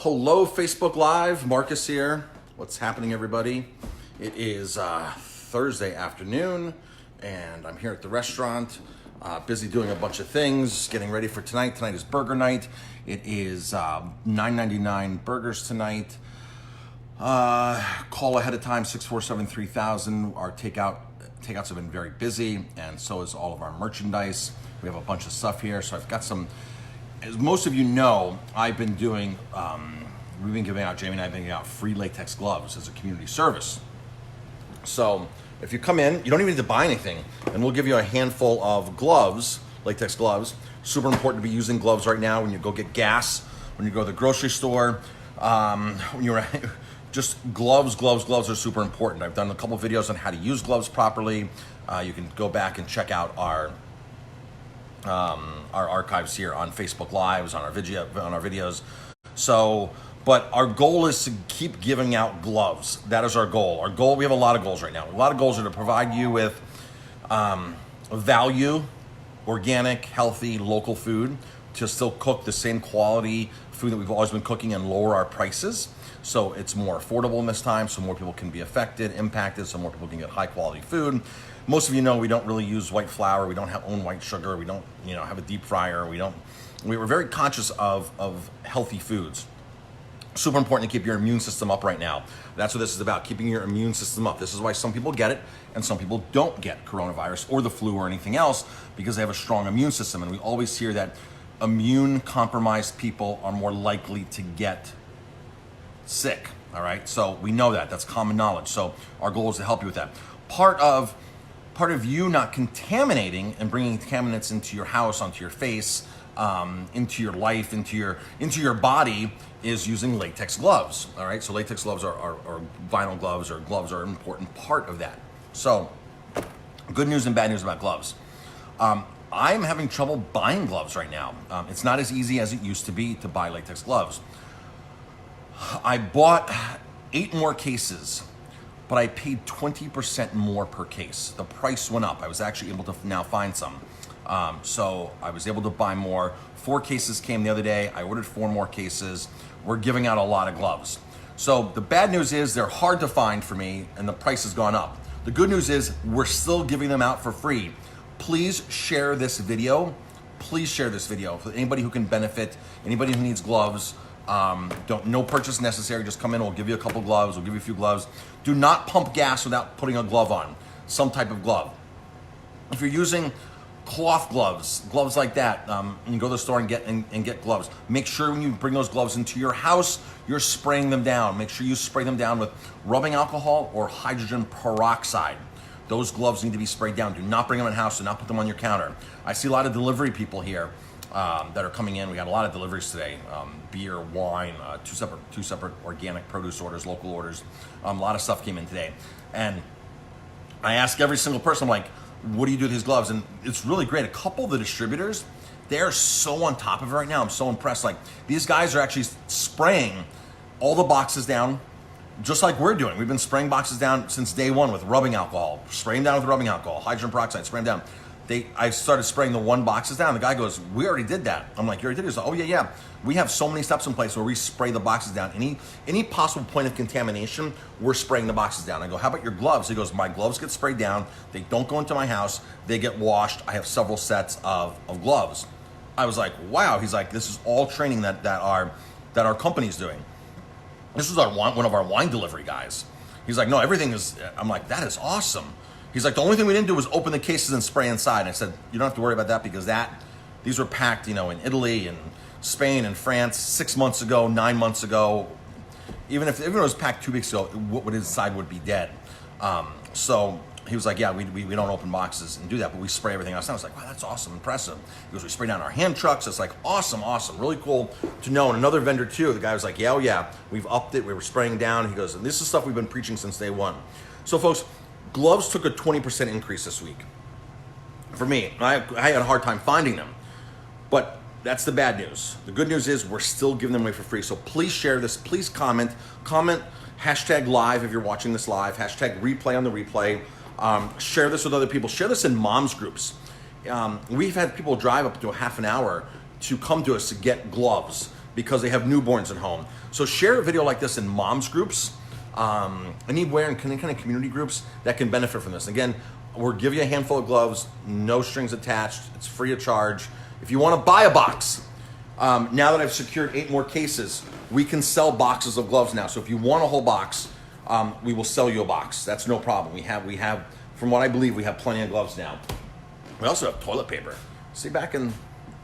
Hello, Facebook Live. Marcus here. What's happening, everybody? It is Thursday afternoon, and I'm here at the restaurant, busy doing a bunch of things, getting ready for tonight. Tonight is burger night. It is $9.99 burgers tonight. Call ahead of time, 647-3000. Our takeouts have been very busy, and so is all of our merchandise. We have a bunch of stuff here, so I've got some. As most of you know, I've been doing, we've been giving out, Jamie and I have been giving out free latex gloves as a community service. So if you come in, you don't even need to buy anything, and we'll give you a handful of gloves, latex gloves. Super important to be using gloves right now when you go get gas, when you go to the grocery store, when you're just gloves are super important. I've done a couple videos on how to use gloves properly. You can go back and check out our archives here on Facebook Lives, on our videos. So, but our goal is to keep giving out gloves. That is our goal. We have a lot of goals right now. A lot of goals are to provide you with value, organic, healthy, local food, to still cook the same quality food that we've always been cooking and lower our prices. So it's more affordable in this time, so more people can be impacted, so more people can get high quality food. Most of you know we don't really use white flour, we don't own white sugar, we don't have a deep fryer, we're very conscious of healthy foods. Super important to keep your immune system up right now. That's what this is about, keeping your immune system up. This is why some people get it and some people don't get coronavirus or the flu or anything else, because they have a strong immune system. And we always hear that immune compromised people are more likely to get sick, all right? So we know that's common knowledge. So our goal is to help you with that. Part of you not contaminating and bringing contaminants into your house, onto your face, into your life, into your body, is using latex gloves, all right? So latex gloves are vinyl gloves, or gloves are an important part of that. So good news and bad news about gloves. I'm having trouble buying gloves right now. It's not as easy as it used to be to buy latex gloves. I bought 8 more cases, but I paid 20% more per case. The price went up. I was actually able to now find some. So I was able to buy more. 4 cases came the other day. I ordered 4 more cases. We're giving out a lot of gloves. So the bad news is they're hard to find for me, and the price has gone up. The good news is we're still giving them out for free. Please share this video. Please share this video for anybody who can benefit, anybody who needs gloves. No purchase necessary. Just come in. We'll give you a couple gloves. We'll give you a few gloves. Do not pump gas without putting a glove on, some type of glove. If you're using cloth gloves like that, you can go to the store and get gloves. Make sure when you bring those gloves into your house, you're spraying them down. Make sure you spray them down with rubbing alcohol or hydrogen peroxide. Those gloves need to be sprayed down. Do not bring them in house. Do not put them on your counter. I see a lot of delivery people here that are coming in. We got a lot of deliveries today. Beer, wine, two separate organic produce orders, local orders. A lot of stuff came in today. And I ask every single person, I'm like, what do you do with these gloves? And it's really great. A couple of the distributors, they're so on top of it right now. I'm so impressed. Like, these guys are actually spraying all the boxes down, just like we're doing. We've been spraying boxes down since day one with rubbing alcohol, spraying down with rubbing alcohol, hydrogen peroxide, spraying down. I started spraying the 1 boxes down. The guy goes, we already did that. I'm like, you already did it? He's like, oh yeah. We have so many steps in place where we spray the boxes down. Any possible point of contamination, we're spraying the boxes down. I go, how about your gloves? He goes, my gloves get sprayed down. They don't go into my house. They get washed. I have several sets of gloves. I was like, wow. He's like, this is all training that our company's doing. This was one of our wine delivery guys. He's like, no, everything is. I'm like, that is awesome. He's like, the only thing we didn't do was open the cases and spray inside. And I said, you don't have to worry about that, because these were packed, in Italy and Spain and France 6 months ago, 9 months ago. Even if it was packed 2 weeks ago, what inside would be dead. So he was like, yeah, we don't open boxes and do that, but we spray everything else. And I was like, wow, that's awesome, impressive. He goes, we spray down our hand trucks. It's like, awesome, really cool to know. And another vendor too, the guy was like, yeah, we've upped it. We were spraying down. He goes, and this is stuff we've been preaching since day one. So folks, gloves took a 20% increase this week. For me, I had a hard time finding them, but that's the bad news. The good news is we're still giving them away for free. So please share this. Please comment, hashtag live if you're watching this live, hashtag replay on the replay. Share this with other people. Share this in moms groups. We've had people drive up to a half an hour to come to us to get gloves. because they have newborns at home. So share a video like this in moms groups, anywhere in kind of community groups that can benefit from this. Again, we'll give you a handful of gloves, no strings attached. It's free of charge. If you want to buy a box, now that I've secured 8 more cases, we can sell boxes of gloves now. So if you want a whole box, we will sell you a box. That's no problem. We have, from what I believe, we have plenty of gloves now. We also have toilet paper. See back in,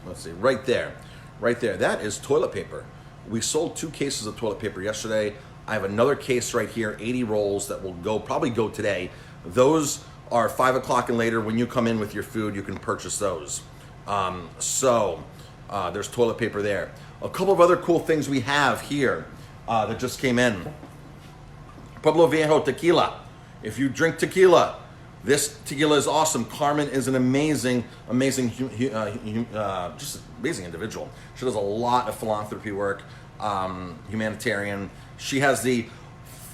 let's see, right there. That is toilet paper. We sold 2 cases of toilet paper yesterday. I have another case right here, 80 rolls that will probably go today. Those are 5 o'clock and later. When you come in with your food, you can purchase those. There's toilet paper there. A couple of other cool things we have here that just came in. Pueblo Viejo tequila. If you drink tequila, this tequila is awesome. Carmen is an amazing individual. She does a lot of philanthropy work, humanitarian. She has the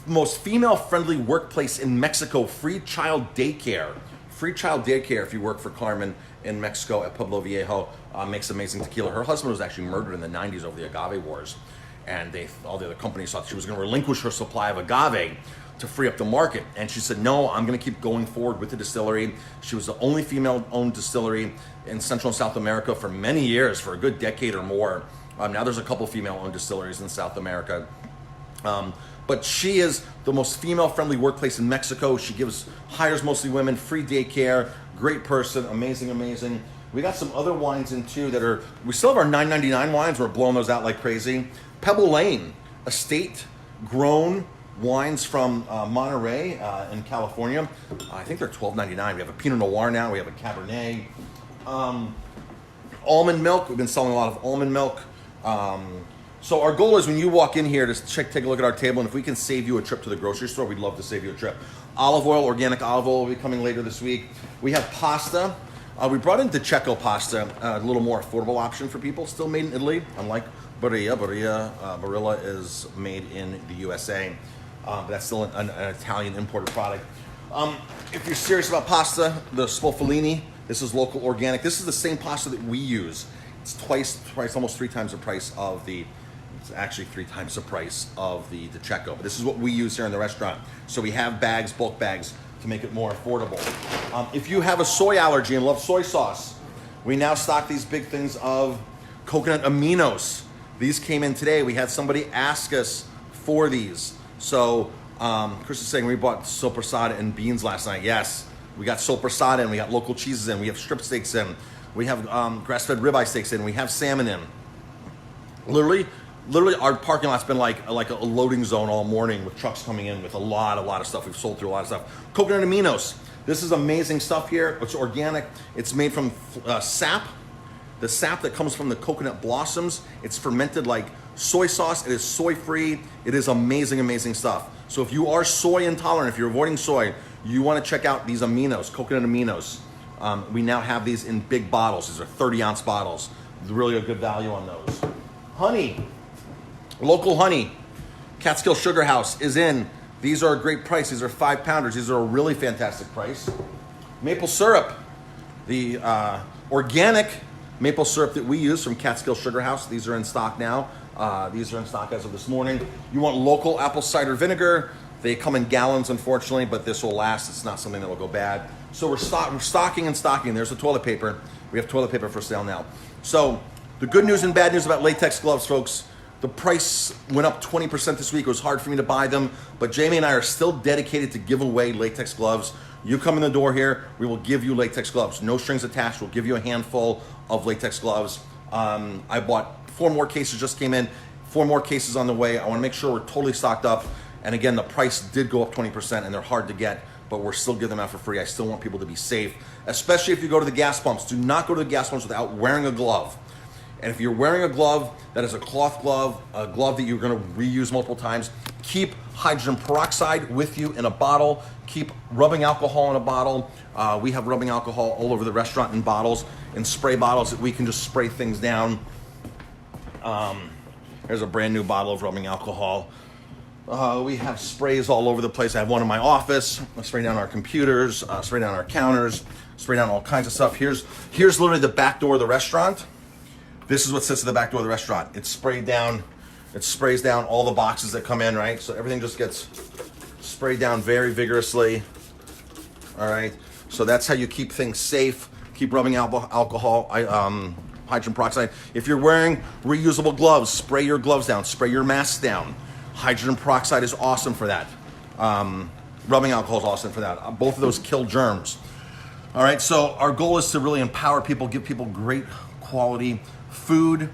most female-friendly workplace in Mexico, free child daycare. Free child daycare if you work for Carmen in Mexico at Pueblo Viejo. Makes amazing tequila. Her husband was actually murdered in the 90s over the agave wars. And all the other companies thought she was going to relinquish her supply of agave to free up the market. And she said, no, I'm going to keep going forward with the distillery. She was the only female-owned distillery in Central and South America for many years, for a good decade or more. Now there's a couple female-owned distilleries in South America. But she is the most female-friendly workplace in Mexico. She hires mostly women, free daycare, great person, amazing. We got some other wines in too we still have our $9.99 wines. We're blowing those out like crazy. Pebble Lane, estate-grown wines from Monterey in California. I think they're $12.99. We have a Pinot Noir now. We have a Cabernet. Almond milk. We've been selling a lot of almond milk. So our goal is when you walk in here to take a look at our table, and if we can save you a trip to the grocery store, we'd love to save you a trip. Olive oil, organic olive oil will be coming later this week. We have pasta. We brought in DiCecco pasta, a little more affordable option for people, still made in Italy, unlike Barilla. Barilla is made in the USA, but that's still an Italian imported product. If you're serious about pasta, the Spolfellini, this is local organic. This is the same pasta that we use. It's almost 3 times the price of it's actually 3 times the price of the DiCecco. But this is what we use here in the restaurant. So we have bags, bulk bags, to make it more affordable. If you have a soy allergy and love soy sauce, we now stock these big things of coconut aminos. These came in today. We had somebody ask us for these. So Chris is saying we bought sopressata and beans last night. Yes, we got sopressata in. We got local cheeses in. We have strip steaks in. We have grass-fed ribeye steaks in. We have salmon in. Literally, our parking lot's been like a loading zone all morning with trucks coming in with a lot of stuff. We've sold through a lot of stuff. Coconut aminos. This is amazing stuff here. It's organic. It's made from sap. The sap that comes from the coconut blossoms. It's fermented like soy sauce. It is soy-free. It is amazing stuff. So if you are soy intolerant, if you're avoiding soy, you want to check out these aminos, coconut aminos. We now have these in big bottles. These are 30-ounce bottles. Really a good value on those. Honey. Local honey, Catskill Sugar House is in. These are a great price. These are 5-pounders. These are a really fantastic price. Maple syrup, the organic maple syrup that we use from Catskill Sugar House. These are in stock now. These are in stock as of this morning. You want local apple cider vinegar. They come in gallons, unfortunately, but this will last. It's not something that will go bad. So we're stocking and stocking. There's the toilet paper. We have toilet paper for sale now. So the good news and bad news about latex gloves, folks. The price went up 20% this week. It was hard for me to buy them, but Jamie and I are still dedicated to give away latex gloves. You come in the door here, we will give you latex gloves. No strings attached. We'll give you a handful of latex gloves. I bought 4 more cases, just came in. 4 more cases on the way. I want to make sure we're totally stocked up. And again, the price did go up 20%, and they're hard to get, but we're still giving them out for free. I still want people to be safe, especially if you go to the gas pumps. Do not go to the gas pumps without wearing a glove. And if you're wearing a glove that is a cloth glove, a glove that you're going to reuse multiple times, keep hydrogen peroxide with you in a bottle. Keep rubbing alcohol in a bottle. We have rubbing alcohol all over the restaurant in bottles, in spray bottles that we can just spray things down. Here's a brand new bottle of rubbing alcohol. We have sprays all over the place. I have one in my office. I spray down our computers, spray down our counters, spray down all kinds of stuff. Here's literally the back door of the restaurant. This is what sits at the back door of the restaurant. It's sprayed down. It sprays down all the boxes that come in, right? So everything just gets sprayed down very vigorously. All right. So that's how you keep things safe. Keep rubbing alcohol, hydrogen peroxide. If you're wearing reusable gloves, spray your gloves down. Spray your masks down. Hydrogen peroxide is awesome for that. Rubbing alcohol is awesome for that. Both of those kill germs. All right. So our goal is to really empower people, give people great quality food,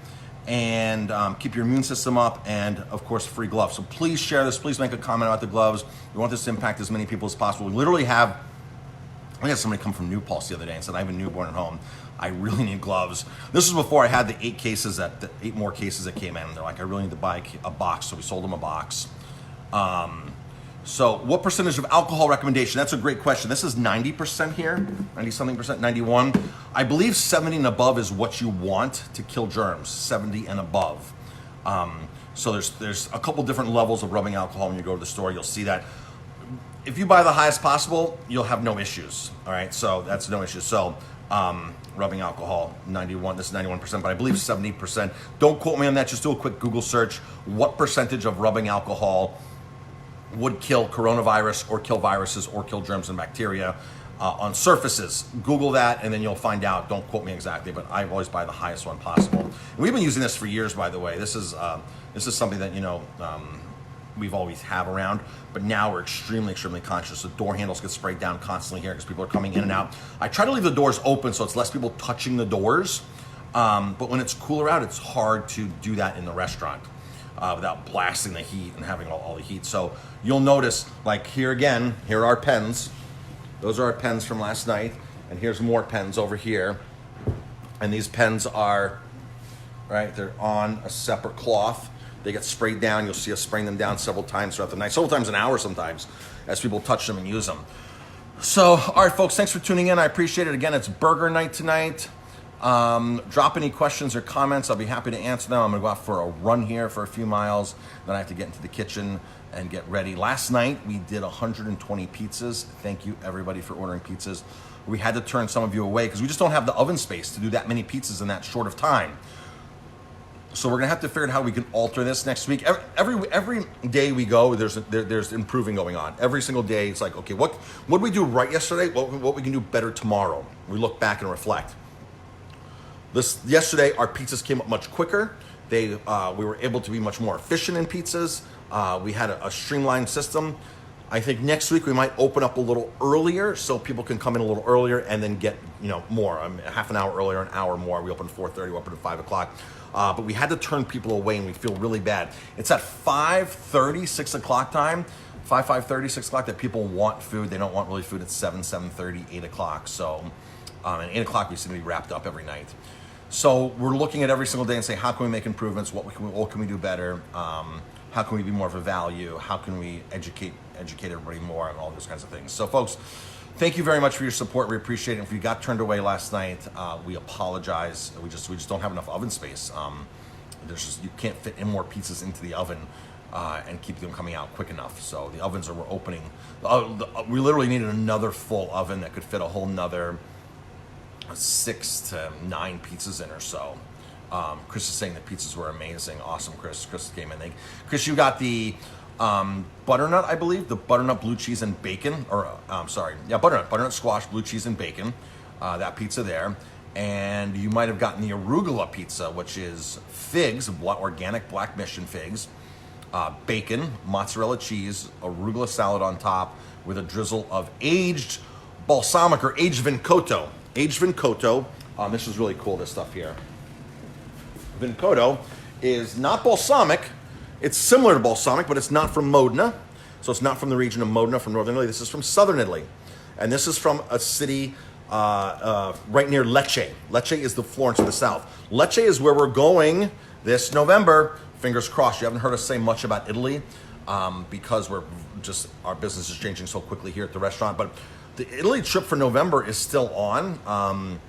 and keep your immune system up, and of course free gloves. So please share this, please make a comment about the gloves. We want this to impact as many people as possible. We literally have, I had somebody come from New Paltz the other day and said, I have a newborn at home, I really need gloves. This was before I had the 8 more cases that came in. They're like, I really need to buy a box, so we sold them a box. So what percentage of alcohol recommendation? That's a great question. This is 90% here, 90 something percent, 91. I believe 70 and above is what you want to kill germs, 70 and above. So there's a couple different levels of rubbing alcohol when you go to the store. You'll see that. If you buy the highest possible, you'll have no issues. All right, so that's no issue. So rubbing alcohol, 91, this is 91%, but I believe 70%. Don't quote me on that, just do a quick Google search. What percentage of rubbing alcohol would kill coronavirus or kill viruses or kill germs and bacteria on surfaces? Google that and then you'll find out. Don't quote me exactly, but I always buy the highest one possible. And we've been using this for years, by the way. This is something that, we've always have around, but now we're extremely conscious. The door handles get sprayed down constantly here because people are coming in and out. I try to leave the doors open so it's less people touching the doors, but when it's cooler out, it's hard to do that in the restaurant without blasting the heat and having all the heat. So you'll notice, like here again, here are our pens. Those are our pens from last night, and here's more pens over here. And these pens are, right, they're on a separate cloth. They get sprayed down. You'll see us spraying them down several times throughout the night, several times an hour sometimes, as people touch them and use them. So, all right, folks, thanks for tuning in. I appreciate it. Again, it's burger night tonight. Drop any questions or comments. I'll be happy to answer them. I'm going to go out for a run here for a few miles. Then I have to get into the kitchen and get ready. Last night, we did 120 pizzas. Thank you, everybody, for ordering pizzas. We had to turn some of you away because we just don't have the oven space to do that many pizzas in that short of time. So we're gonna have to figure out how we can alter this next week. Every day we go, there's improving going on. Every single day, it's like, okay, what did we do right yesterday? What we can do better tomorrow? We look back and reflect. Yesterday, our pizzas came up much quicker. We were able to be much more efficient in pizzas. We had a streamlined system. I think next week we might open up a little earlier so people can come in a little earlier and then get more. Half an hour earlier, an hour more. We open 4:30, we open at 5 o'clock. But we had to turn people away and we feel really bad. It's at 5:30, 6 o'clock time, 5:30, 6 o'clock that people want food. They don't want really food at 7:30, 8 o'clock. So, and 8 o'clock we seem to be wrapped up every night. So we're looking at every single day and say, how can we make improvements? What can we do better? How can we be more of a value? How can we educate everybody more and all those kinds of things? So folks, thank you very much for your support. We appreciate it. If you got turned away last night, we apologize. We just don't have enough oven space. You can't fit in more pizzas into the oven and keep them coming out quick enough. So the ovens we're opening. We literally needed another full oven that could fit a whole nother 6 to 9 pizzas in or so. Chris is saying the pizzas were amazing. Awesome, Chris. Chris came in. Chris, you got the butternut, I believe, the butternut, blue cheese, and bacon, butternut squash, blue cheese, and bacon, that pizza there. And you might have gotten the arugula pizza, which is figs, organic black mission figs, bacon, mozzarella cheese, arugula salad on top with a drizzle of aged balsamic or aged vincoto. Aged vincoto, this is really cool, this stuff here. Vincoto is not balsamic. It's similar to balsamic, but it's not from Modena. So it's not from the region of Modena, from northern Italy. This is from southern Italy. And this is from a city right near Lecce. Lecce is the Florence of the south. Lecce is where we're going this November. Fingers crossed. You haven't heard us say much about Italy because our business is changing so quickly here at the restaurant. But the Italy trip for November is still on.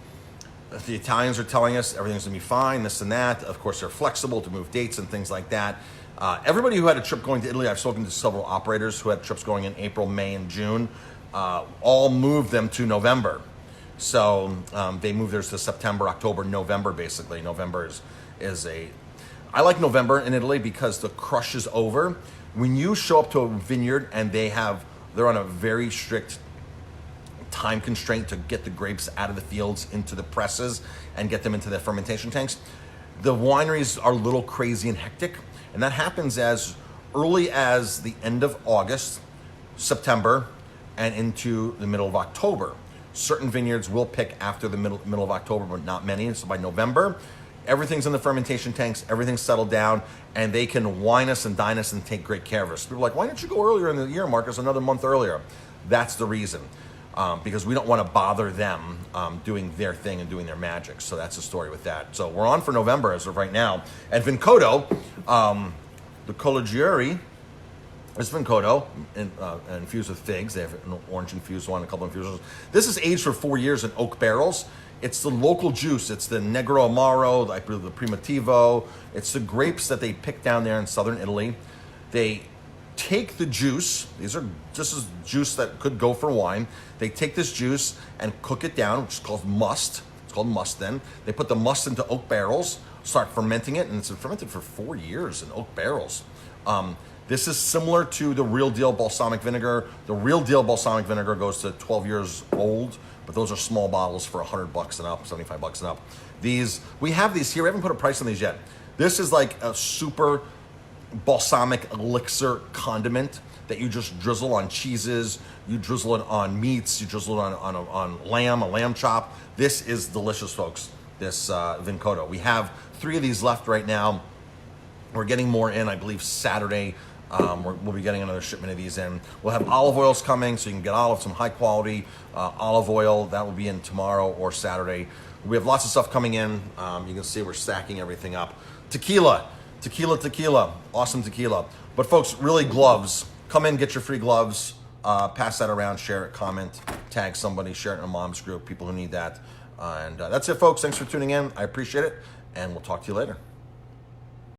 The Italians are telling us everything's gonna be fine, this and that. Of course, they're flexible to move dates and things like that. Everybody who had a trip going to Italy, I've spoken to several operators who had trips going in April, May, and June, all moved them to November. So they move theirs to September, October, November, basically. November is a, I like November in Italy because the crush is over. When you show up to a vineyard and they're on a very strict time constraint to get the grapes out of the fields into the presses and get them into the fermentation tanks, the wineries are a little crazy and hectic. And that happens as early as the end of August, September, and into the middle of October. Certain vineyards will pick after the middle of October, but not many. So by November, everything's in the fermentation tanks, everything's settled down, and they can wine us and dine us and take great care of us. People are like, why didn't you go earlier in the year, Marcus, another month earlier? That's the reason. Because we don't want to bother them doing their thing and doing their magic. So that's the story with that. So we're on for November as of right now. And Vincodo, the Colagieri, is Vincodo infused with figs. They have an orange infused one, a couple infusions. This is aged for 4 years in oak barrels. It's the local juice. It's the Negro Amaro, I believe the Primitivo. It's the grapes that they pick down there in southern Italy. They take the juice. This is juice that could go for wine. They take this juice and cook it down, which is called must. It's called must then. They put the must into oak barrels, start fermenting it, and it's fermented for 4 years in oak barrels. This is similar to the real deal balsamic vinegar. The real deal balsamic vinegar goes to 12 years old, but those are small bottles for $100 and up, $75 and up. We have these here. We haven't put a price on these yet. This is like a super balsamic elixir condiment that you just drizzle on cheeses, you drizzle it on meats, you drizzle it on a lamb chop. This is delicious, folks, this Vincodo. We have 3 of these left right now. We're getting more in, I believe, Saturday. We'll be getting another shipment of these in. We'll have olive oils coming, so you can get some high quality olive oil. That will be in tomorrow or Saturday. We have lots of stuff coming in. You can see we're stacking everything up. Tequila. Awesome tequila. But folks, really gloves. Come in, get your free gloves. Pass that around, share it, comment, tag somebody, share it in a mom's group, people who need that. And that's it, folks. Thanks for tuning in. I appreciate it, and we'll talk to you later.